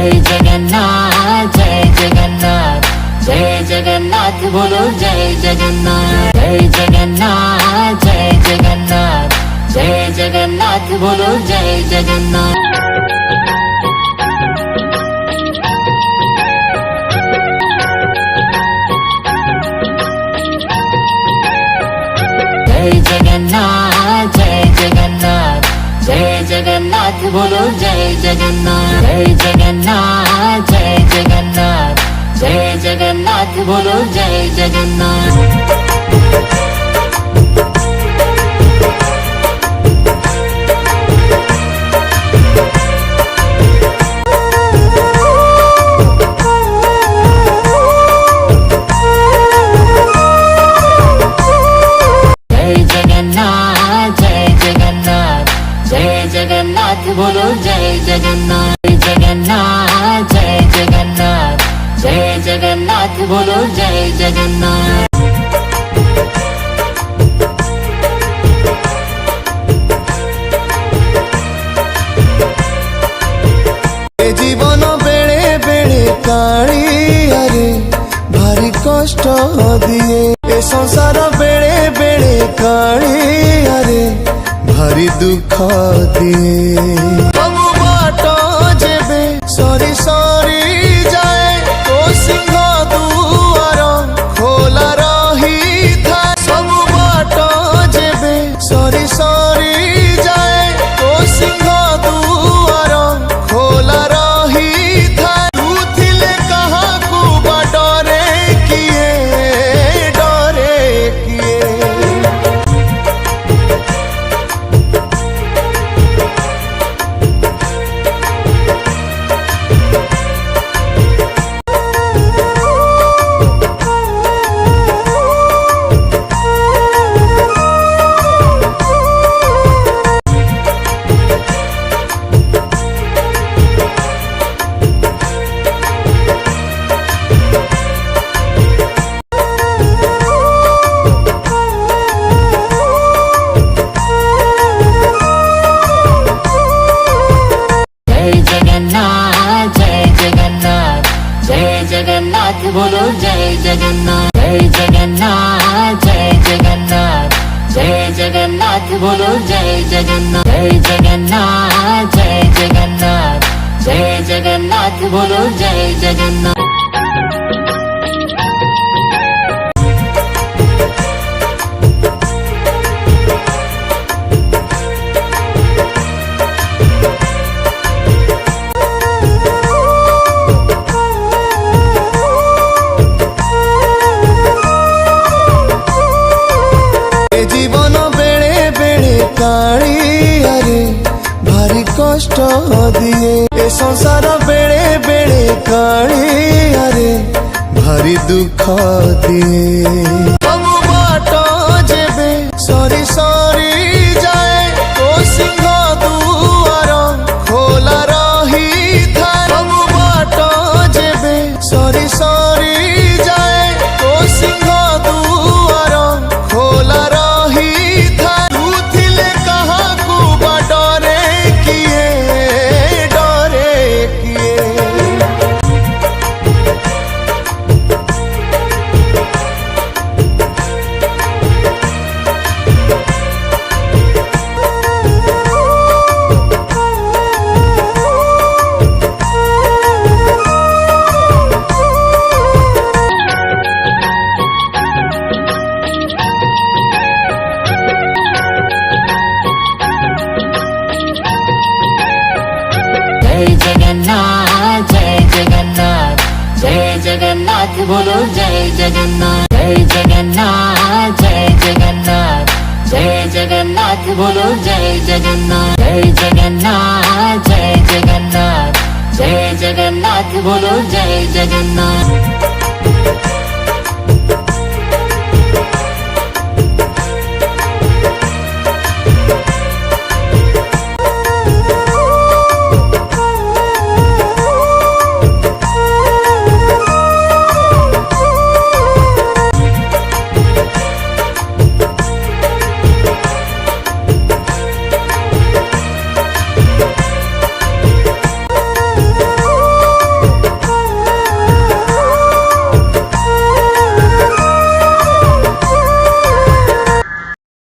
जय जगन्नाथ जय जगन्नाथ जय जगन्नाथ बोलो जय जगन्नाथ जय जगन्नाथ जय जगन्नाथ जय जगन्नाथ बोलो जय जगन्नाथ जय जगन्नाथ जय जगन्नाथ जय जगन्नाथ बोलो जय जगन्नाथ जय जगन्नाथ जय जगन्नाथ जय जगन्नाथ बोलो जय जगन्नाथ जगन्नाथ बोलो जय जगन्नाथ जगन्नाथ जय जगन्नाथ जय जगन्नाथ बोलो जय जगन्नाथ जीवन बेड़े बेड़े काली अरे भारी कष्ट दिए ए संसार बेड़े बेड़े काली अरे भारी दुख दिए बाबू बाट जेबे सरी सरी जाए तो सिंह दुआर खोला रही था बाबू बाट जेबे सरी सरी जाए तो सिंह दुआर खोला रही था तू थिले कहाँ को डरे किए जगन्नाथ बोलो जय जगन्नाथ जय जगन्नाथ जय जगन्नाथ जय जगन्नाथ बोलो जय जगन्नाथ जय जगन्नाथ जय जगन्नाथ जय जगन्नाथ बोलो जय जगन्नाथ काली अरे भारी कष्ट दिए ए संसार बेड़े बेड़े काली अरे भारी दुख दिए बाबू बाट जेबे सरी सरी जाए तो सिंह दुआर खोला रही था बाबू बाट जेबे सरी सरी जाए तो सिंह दुआर खोला रही था जय जगन्नाथ जय जगन्नाथ जय जगन्नाथ बोलो जय जगन्नाथ जय जगन्नाथ जय जगन्नाथ जय जगन्नाथ बोलो जय जगन्नाथ जय जगन्नाथ जय जगन्नाथ जय जगन्नाथ बोलो जय जगन्नाथ